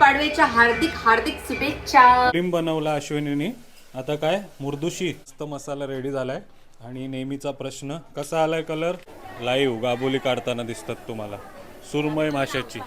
गुढीपाडव्याच्या हार्दिक हार्दिक शुभेच्छा. टीम बनवला अश्विनीने. आता काय मुर्दुशी मस्त मसाला रेडी झालाय. आणि नेहमीचा प्रश्न, कसा आलाय कलर? लाईव्ह गाबोली काढताना दिसतात तुम्हाला सुरमई माशाची.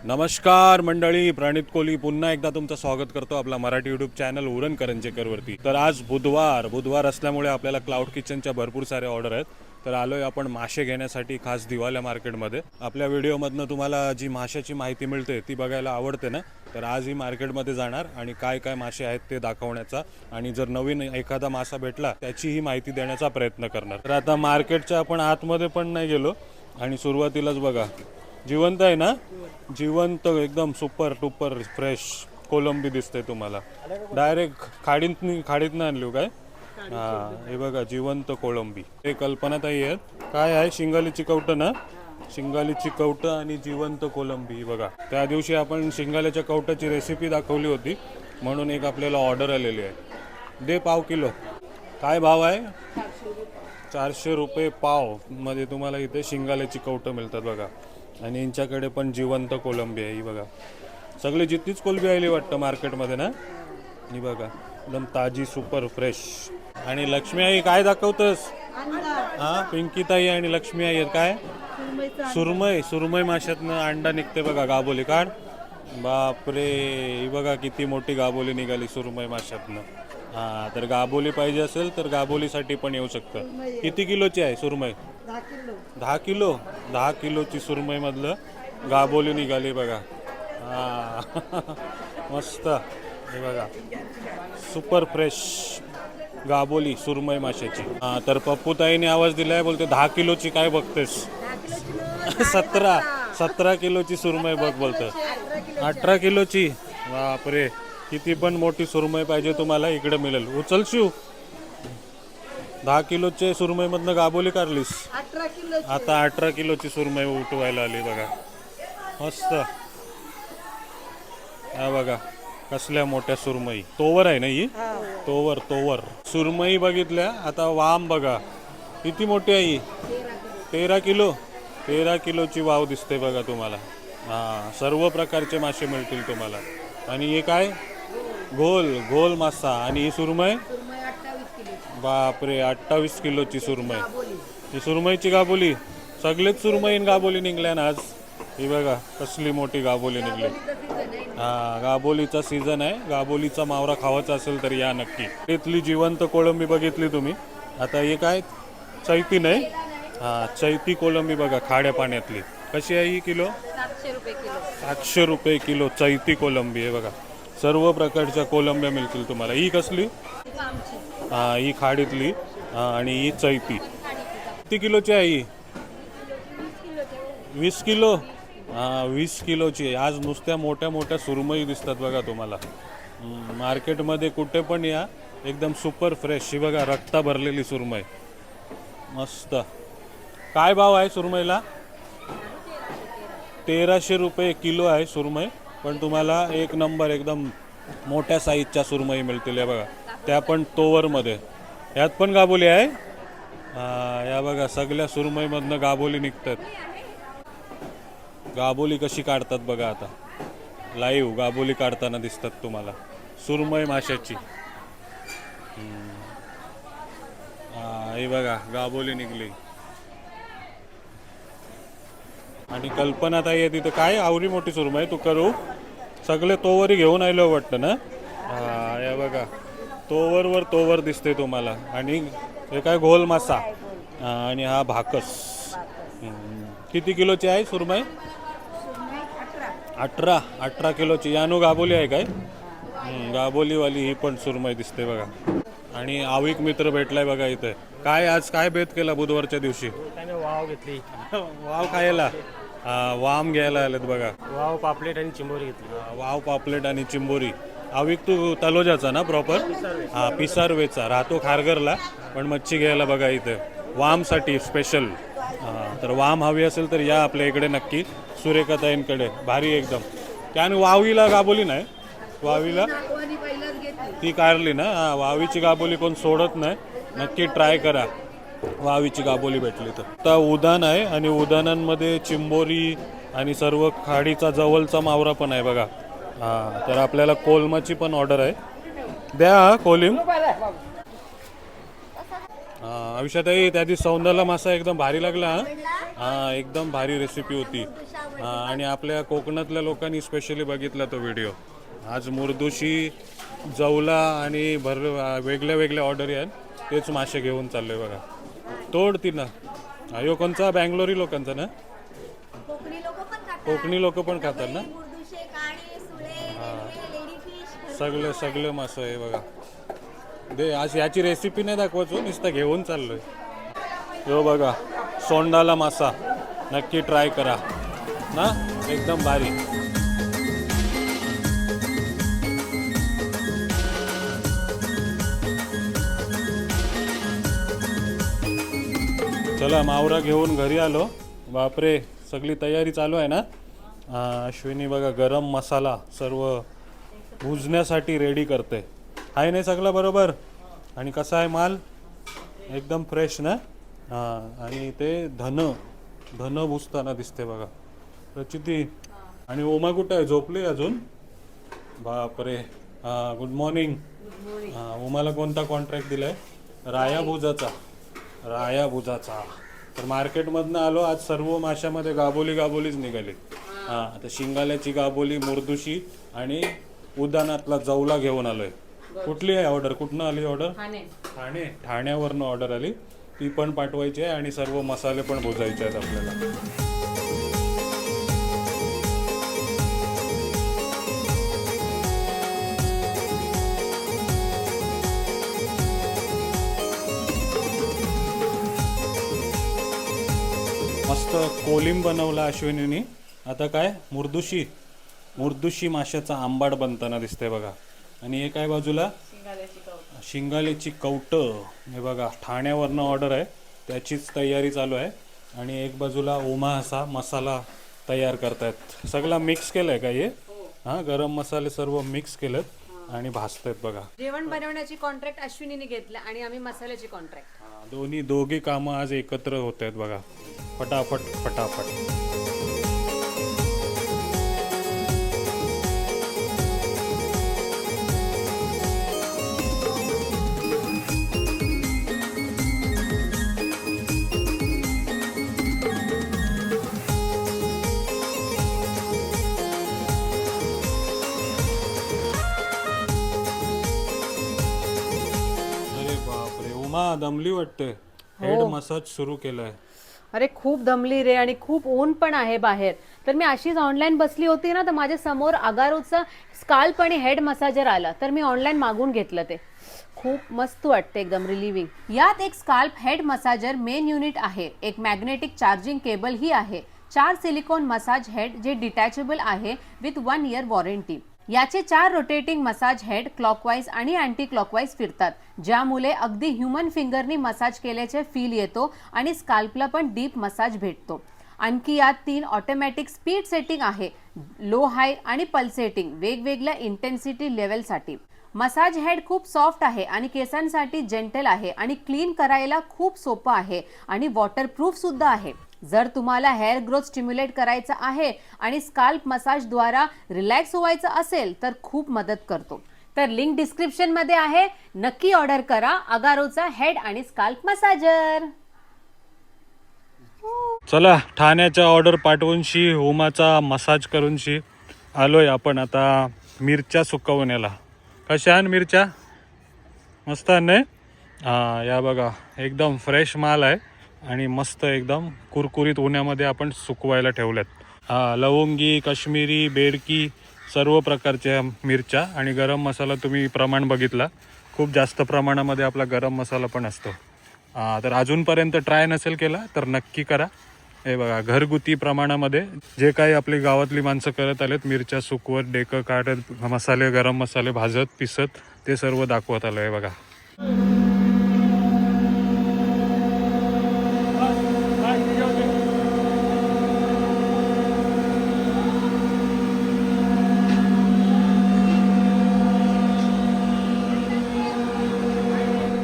नमस्कार मंडळी, प्रणित कोहली पुन्हा एकदा तुमचं स्वागत करतो आपला मराठी यूट्यूब चॅनल उरण करंजेकरवरती. तर आज बुधवार असल्यामुळे आपल्याला क्लाउड किचनच्या भरपूर सारे ऑर्डर आहेत. तर आलोय आपण मासे घेण्यासाठी खास दिवाल्या मार्केटमध्ये. आपल्या व्हिडिओमधनं तुम्हाला जी माशाची माहिती मिळते ती बघायला आवडते ना, तर आज ही मार्केटमध्ये जाणार आणि काय काय मासे आहेत ते दाखवण्याचा आणि जर नवीन एखादा मासा भेटला त्याचीही माहिती देण्याचा प्रयत्न करणार. तर आता मार्केटच्या आपण आतमध्ये पण नाही गेलो आणि सुरुवातीलाच बघा जिवंत आहे ना, जिवंत एकदम सुपर टुपर फ्रेश कोलंबी दिसते तुम्हाला. डायरेक्ट खाडीतनं आणली काय? हा, हे बघा जिवंत कोळंबी. हे कल्पनाताई आहेत. काय आहे? शिंगालीची कवटं ना, शिंगालीची कवटं आणि जिवंत कोलंबी. बघा त्या दिवशी आपण शिंगाल्याच्या कवटाची रेसिपी दाखवली होती म्हणून एक आपल्याला ऑर्डर आलेली आहे. दे पाव किलो. काय भाव आहे? 400 रुपये पाव मध्ये तुम्हाला इथे शिंगाल्याची कवटं मिळतात बघा. आणि यांच्याकडे पण जिवंत कोलंबी आहे. ही बघा सगळी जितकीच कोलंबी आली वाटतं मार्केटमध्ये ना. ही बघा एकदम ताजी सुपर फ्रेश. आणि लक्ष्मी आई काय दाखवतस? हा, पिंकीताई आणि लक्ष्मी आई आहेत. काय? सुरमई माशातनं अंडा निघते बघा. गाबोली काढ. बापरे, ही बघा किती मोठी गाबोली निघाली सुरमई माशातनं. हा, तर गाबोली पाहिजे असेल तर गाबोलीसाठी पण येऊ शकतं. किती किलोची आहे सुरमई? 10 किलो. 10 किलोची सुरमई मधलं गाबोली निघाली बघा. हा मस्त. हे बघा सुपर फ्रेश गाबोली सुरमई माशाची. हा, तर पप्पूताईने आवाज दिलाय, बोलते 10 किलोची काय बघतेस? 17 किलोची सुरमई बघ बोलतं. 18 किलोची. बापरे, किती पण मोठी सुरमई पाहिजे तुम्हाला इकडे मिळेल. उचल शिव. 10 किलोचे सुरमईमधनं गाबोली काढलीस. आता 18 किलोची सुरमई उठवायला आली बघा. मस्त. हा बघा कसल्या मोठ्या सुरमई. तोवर आहे ना ही? तोवर सुरमई बघितल्या. आता वाम बघा किती मोठी आहे ही. 13 किलो. 13 किलोची वाव दिसते बघा तुम्हाला. हा, सर्व प्रकारचे मासे मिळतील तुम्हाला. आणि हे काय? घोल मासा. आणि ही सुरमई बापरे 28 किलोची सुरमई. ही सुरमईची गाबोली. सगळेच सुरमई गाबोली निघल्या ना आज. ही बघा कसली मोठी गाबोली निघली. हा, गाबोलीचा सीझन आहे. गाबोलीचा मावरा खावायचा असेल तर या नक्की. इथली जिवंत कोळंबी बघितली तुम्ही. आता हे काय? चैती नाही. हा, चैती कोळंबी बघा खाड्या पाण्यातली. कशी आहे ही किलो? 700 रुपये किलो चैती कोळंबी आहे बघा. सर्व प्रकारच्या कोलंब्या मिळतील तुम्हाला. ही कसली? हा, ही खाडीतली. आणि ही चैती. किती किलोची आहे ही? 20 किलो. हा, 20 किलोची. आज नुसत्या मोठ्या मोठ्या सुरमई दिसतात बघा तुम्हाला. मार्केटमध्ये कुठे पण या एकदम सुपर फ्रेश. ही बघा रक्ता भरलेली सुरमई मस्त. काय भाव आहे सुरमईला? 1300 रुपये किलो आहे सुरमई. पण तुम्हाला एक नंबर एकदम मोठ्या साईजच्या सुरमई मिळतील. या बघा त्या पण तोवरमध्ये. यात पण गाबोली आहे. या बघा सगळ्या सुरमईमधनं गाबोली निघतात. गाबोली कशी काढतात बघा. आता लाईव्ह गाबोली काढताना दिसतात तुम्हाला सुरमई माशाची. ही बघा गाबोली निघली. आणि कल्पनाताई आहे तिथं. काय आवरी मोठी सुरमई तू करू? सगळे तोवरी घेऊन आलो वाटतं ना. हा, या बघा तोवर दिसते तुम्हाला. आणि हे काय? घोल मासा. आणि हा भाकस. किती किलोची आहे सुरमई? 18 किलोची. यानू गाबोली आहे काय? गाबोलीवाली ही पण सुरमई दिसते बघा. आणि आविक मित्र भेटलाय बघा इथे. काय आज काय बेत केला बुधवारच्या दिवशी? वाव घेतली. वाव खायला? वाम घ्यायला आलेत बघा. वाव पापलेट आणि चिंबोरी घेतली. वाव पापलेट आणि चिंबोरी. आविक तू तलोजाचा ना प्रॉपर? हा, पिसारवेचा. राहतो खारघरला पण मच्छी घ्यायला बघा इथे वामसाठी स्पेशल. तर वाम हवी असेल तर या आपल्या इकडे नक्की सुरेखाताईंकडे. भारी एकदम. त्याने वावीला गाबोली नाही. वावीला ती कारली ना. वावीची गाबोली कोण सोडत नाही. नक्की ट्राय करा. वावीची गाबोली भेटली तर. आता उदान आहे आणि उदानांमध्ये चिंबोरी आणि सर्व खाडीचा जवळचा मावरा पण आहे बघा. हां, तर आपल्याला कोलमाची पण ऑर्डर आहे. द्या कोलिम. आयुष्यातही त्या दिवशी सौंदर्याला मासा एकदम भारी लागला. हां, एकदम भारी रेसिपी होती. आणि आपल्या कोकणातल्या लोकांनी स्पेशली बघितला तो व्हिडिओ. आज मुर्दुशी, जवला आणि वेगळ्या वेगळ्या ऑर्डर आहेत. तेच मासे घेऊन चाललोय बघा. तोडती ना. अयो कोणचा बँगलोरी लोकांचा ना. कोकणी लोक पण खातात ना. सगळे सगळे मासे आहे बघा. दे आज याची रेसिपी नाही दाखवायचो, नुसतं घेऊन चाललोय. यो बघा सोंडाला मासा नक्की ट्राय करा ना, एकदम भारी. चला मावरा घेऊन घरी आलो. बापरे, सगळी तयारी चालू आहे ना. अश्विनी बघा गरम मसाला सर्व भुजण्यासाठी रेडी करते. आहे नाही सगळं बरोबर. आणि कसा आहे माल, एकदम फ्रेश ना. आणि ते धन भुजताना दिसते बघा प्रचिती. आणि ओमा कुठं आहे, झोपली अजून. बापरे. Good morning. ओमाला कोणता कॉन्ट्रॅक्ट दिलाय, राया भुजाचा. तर मार्केटमधनं आलो. आज सर्व माशामध्ये गाबोलीच निघाली. आता शिंगाल्याची गाबोली, मुर्दुशी आणि उदानातला जवला घेऊन आलोय. कुठली आहे ऑर्डर, कुठनं आली ऑर्डर? ठाण्यावरनं ऑर्डर आली. ती पण पाठवायची आहे आणि सर्व मसाले पण भुजायचे आहेत आपल्याला. मस्त कोलिम बनवला अश्विनीनी. आता काय मुर्दुशी माशाचा आंबाड बनताना दिसते बघा. आणि हे काय बाजूला शिंगाल्याची कवट. हे बघा ठाण्यावरनं ऑर्डर आहे, त्याचीच तयारी चालू आहे. आणि एक बाजूला ओमा असा मसाला तयार करतायत. सगळा मिक्स केलाय का हे? गरम मसाले सर्व मिक्स केलेत आणि भाजतायत बघा. जेवण बनवण्याची कॉन्ट्रॅक्ट अश्विनीने घेतलं आणि आम्ही मसाल्याची कॉन्ट्रॅक्ट. दोघी कामं आज एकत्र होत आहेत बघा. फटाफट. दमली वाटते. हेड मसाज सुरू केलाय. अरे खूप दमली रे, आणि खूप ऊन पण आहे बाहेर. तर मी अशीच ऑनलाईन बसली होती ना, तर माझ्या समोर अगारोचा स्काल्प आणि हेड मसाजर आला. तर मी ऑनलाईन मागून घेतलं. ते खूप मस्त वाटते, एकदम रिलिव्हिंग. यात एक scalp head massager main unit आहे, एक मॅग्नेटिक चार्जिंग केबल ही आहे, 4 सिलिकॉन मसाज हेड जे डिटॅचेबल आहे विथ 1 इयर वॉरंटी. याचे 4 रोटेटिंग मसाज हेड क्लॉकवाईज आणि अँटी क्लॉकवाईज फिरतात, ज्यामुळे अगदी ह्युमन फिंगरनी मसाज केल्याचे फील येतो आणि स्काल्पला पण डीप मसाज भेटतो. आणखी यात 3 ऑटोमॅटिक स्पीड सेटिंग आहे, लो, हाय आणि पल्सेटिंग वेगवेगळ्या इंटेन्सिटी लेवलसाठी. मसाज हेड खूप सॉफ्ट आहे आणि केसांसाठी जेंटल आहे आणि क्लीन करायला खूप सोपं आहे आणि वॉटरप्रूफ सुद्धा आहे. जर तुम्हाला हेअर ग्रोथ स्टिम्युलेट करायचं आहे आणि स्काल्प मसाज द्वारा रिलॅक्स व्हायचं असेल तर खूप मदत करतो. तर लिंक डिस्क्रिप्शन मध्ये आहे, नक्की ऑर्डर करा अगारोचा हेड आणि स्काल्प मसाजर. चला ठाण्याच्या ऑर्डर पाठवूनशी ओमाचा मसाज करूनशी आलोय आपण आता मिरच्या सुकवण्याला. कशा मिरच्या मस्त नाही. या बघा एकदम फ्रेश माल आहे आणि मस्त एकदम कुरकुरीत उन्हामध्ये आपण सुकवायला ठेवल्यात. लवंगी, काश्मीरी, बेडकी सर्व प्रकारच्या मिरच्या. आणि गरम मसाला तुम्ही प्रमाण बघितला, खूप जास्त प्रमाणामध्ये आपला गरम मसाला पण असतो. तर अजूनपर्यंत ट्राय नसेल केला तर नक्की करा. हे बघा घरगुती प्रमाणामध्ये जे काही आपली गावातली माणसं करत आलेत, मिरच्या सुकवत, डेकं काढत, मसाले गरम मसाले भाजत पिसत, ते सर्व दाखवत आलं आहे बघा.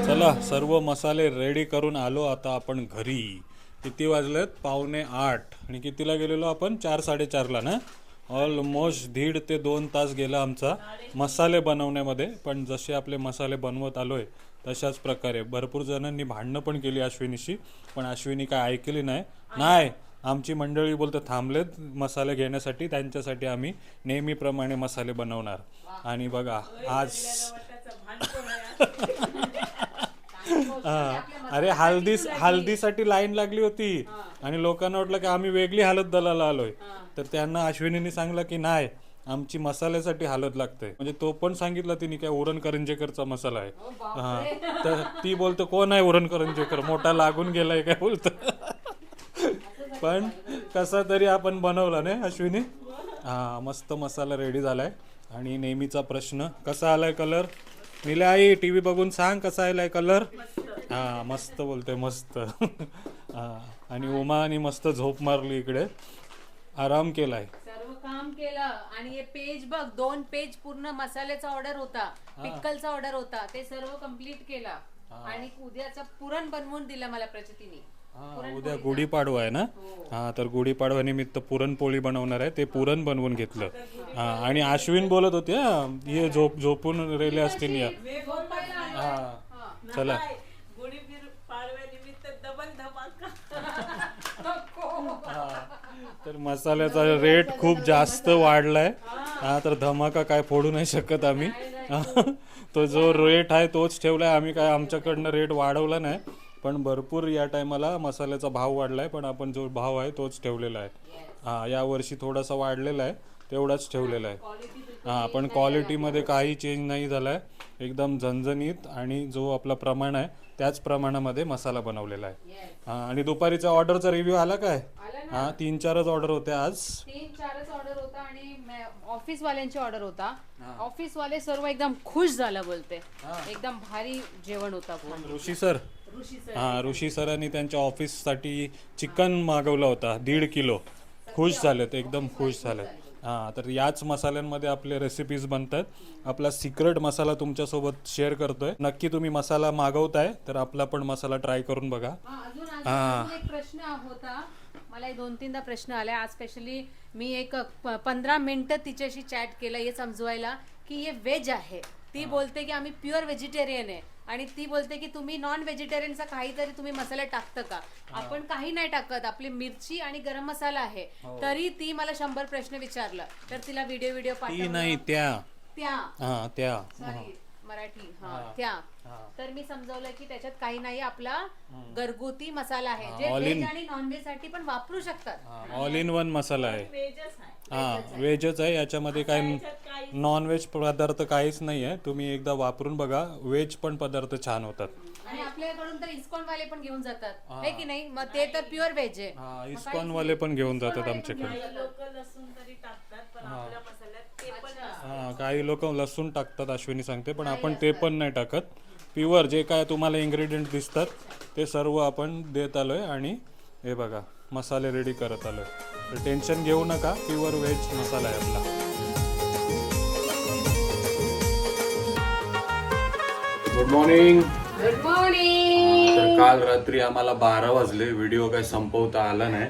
चला सर्व मसाले रेडी करून आलो आता आपण घरी. किती वाजलेत? 7:45. आणि कितीला गेलेलो आपण? 4-4:30ला ना. ऑलमोस्ट 1.5 ते 2 तास गेला आमचा मसाले बनवण्यामध्ये. पण जसे आपले मसाले बनवत आलोय तशाच प्रकारे भरपूर जणांनी भांडणं पण केली अश्विनीशी, पण अश्विनी काय ऐकली नाही. आमची मंडळी बोलतं थांबलेत मसाले घेण्यासाठी, त्यांच्यासाठी आम्ही नेहमीप्रमाणे मसाले बनवणार. आणि बघा आज अरे हल्दीसाठी लाईन लागली होती आणि लोकांना वाटलं की आम्ही वेगळी हालत दलाला आलोय. तर त्यांना अश्विनीने सांगलं की नाही, आमची मसाल्यासाठी हालत लागते. म्हणजे तो पण सांगितलं तिने काय उरण करंजेकरचा मसाला आहे. तर ती बोलतो कोण आहे उरण करंजेकर, मोठा लागून गेलाय काय बोलतं. पण कसा तरी आपण बनवला नाही अश्विनी. मस्त मसाला रेडी झालाय. आणि नेहमीचा प्रश्न, कसा आलाय कलर? निल्या आई टीव्ही बघून सांग कसा आलाय कलर. मस्त बोलते मस्त. आणि उमाने मस्त झोप मारली इकडे, आराम केलाय. सर्व काम केलं. आणि हे पेज बघ, 2 पेज पूर्ण मसाल्याचा ऑर्डर होता, पिक्कलचा ऑर्डर होता, ते सर्व कंप्लीट केला. आणि उद्याचा पुरण बनवून दिला मला प्रचितीने. उद्या गुढीपाडवा आहे ना. तर गुढीपाडवा निमित्त पुरणपोळी बनवणार आहे, ते पुरण बनवून घेतलं. आणि अश्विन बोलत होते हे झोपून रेले असतील या. चला तर मसाल्याचा रेट खूप जास्त वाढलाय. तर धमाका काय फोडू नाही शकत आम्ही. तो जो रेट आहे तोच ठेवलाय आम्ही, काय आमच्याकडनं रेट वाढवला नाही. पण भरपूर या टायमाला मसाल्याचा भाव वाढलाय, पण आपण जो भाव आहे तोच ठेवलेला आहे. या वर्षी थोडासा वाढलेला आहे, तेवढाच ठेवलेला आहे. पण क्वालिटीमध्ये काही चेंज नाही झालाय. एकदम झणझणीत आणि जो आपला प्रमाण आहे त्याच प्रमाणामध्ये मसाला बनवलेला आहे. आणि दुपारीचा ऑर्डरचा रिव्ह्यू आला काय? 3-4च ऑर्डर होते आज. 3-4च ऑर्डर होता. आणि ऑफिस वाल्यांची ऑर्डर होता. ऑफिस वाले सर्व एकदम खुश झाला बोलते. एकदम भारी जेवण होता. ऋषी सर. ऋषी सरांनी त्यांच्या ऑफिससाठी चिकन मागवला होता 1.5 किलो. खुश झालेत, एकदम खुश झालेत. तर याच मसाल्यांमध्ये आपले रेसिपीज बनतात. आपला सिक्रेट मसाला तुमच्यासोबत शेअर करतोय. नक्की तुम्ही मसाला मागवताय तर आपला पण मसाला ट्राय करून बघा. अजून एक प्रश्न होता मला, 2-3दा प्रश्न आलाय. आज स्पेशली मी एक 15 मिनिटं तिच्याशी चॅट केलं हे समजवायला की हे व्हेज आहे. ती बोलते की आम्ही प्युअर व्हेजिटेरियन आहे. आणि ती बोलते की तुम्ही नॉन व्हेजिटेरियनचा काहीतरी तुम्ही मसाला टाकतं का? आपण काही नाही टाकत, आपली मिरची आणि गरम मसाला आहे. तरी ती मला 100 प्रश्न विचारलं. तर तिला व्हिडिओ पाठवला. नाही त्या सॉरी मराठी त्या. तर मी समजावलं की त्याच्यात काही नाही, आपला घरगुती मसाला आहे जे व्हेज आणि नॉन व्हेज साठी पण वापरू शकतात. ऑल इन वन मसाला आहे. व्हेजच आहे, याच्यामध्ये काही नॉन व्हेज पदार्थ काहीच नाही आहे. तुम्ही एकदा वापरून बघा, व्हेज पण पदार्थ छान होतात. आणि आपल्याकडून तर इस्कॉन वाले पण घेऊन जातात है की नाही? मग ते तर प्युअर व्हेज आहे. इस्कॉन वाले पण घेऊन जातात आमच्याकडे. काही लोक लसूण टाकतात अश्विनी सांगते, पण आपण ते पण नाही टाकत. प्युअर जे काय तुम्हाला इन्ग्रेडियंट दिसतात ते सर्व आपण देत आलोय. आणि हे बघा मसाले रेडी करत आलोय. तर टेन्शन घेऊ नका, प्युअर व्हेज मसाला आहे आपला. Good morning. Good morning. तर काल रात्री आम्हाला 12 वाजले, व्हिडिओ काही संपवता आला नाही.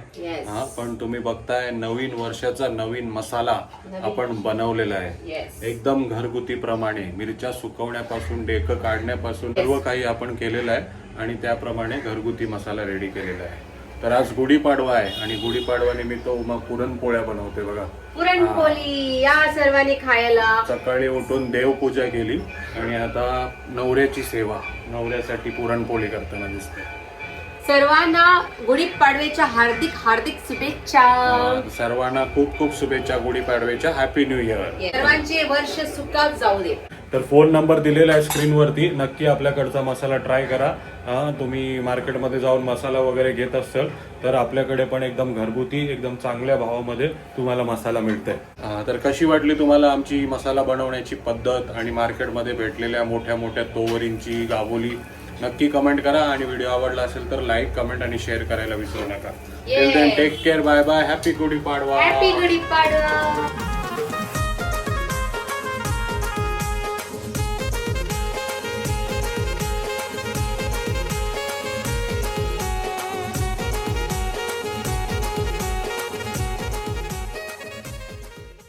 पण तुम्ही बघताय नवीन वर्षाचा नवीन मसाला आपण बनवलेला आहे. एकदम घरगुती प्रमाणे मिरच्या सुकवण्यापासून डेक काढण्यापासून सर्व काही आपण केलेलं आहे. आणि त्याप्रमाणे घरगुती मसाला रेडी केलेला आहे. तर आज गुढीपाडवा आहे आणि गुढीपाडवा निमित्त उमा पुरणपोळ्या बनवते बघा. पुरणपोळी या सर्वांनी खायला. सकाळी उठून देवपूजा केली आणि आता नवऱ्याची सेवा, नवऱ्यासाठी पुरणपोळी करताना दिसते. सर्वांना गुढीपाडव्याच्या हार्दिक हार्दिक शुभेच्छा. सर्वांना खूप खूप शुभेच्छा गुढीपाडव्याच्या. Happy new year. सर्वांचे वर्ष सुखात जाऊ दे. तर फोन नंबर दिलेला आहे स्क्रीनवरती. नक्की आपल्याकडचा मसाला ट्राय करा. तुम्ही मार्केटमध्ये जाऊन मसाला वगैरे घेत असाल तर आपल्याकडे पण एकदम घरगुती एकदम चांगल्या भावामध्ये तुम्हाला मसाला मिळतोय. तर कशी वाटली तुम्हाला आमची मसाला बनवण्याची पद्धत आणि मार्केटमध्ये भेटलेल्या मोठ्या मोठ्या तोवरींची गावोली? नक्की कमेंट करा. आणि व्हिडिओ आवडला असेल तर लाईक, कमेंट आणि शेअर करायला विसरू नका. Take care. Bye bye. Happy Gudi Padwa. Happy Gudi Padwa.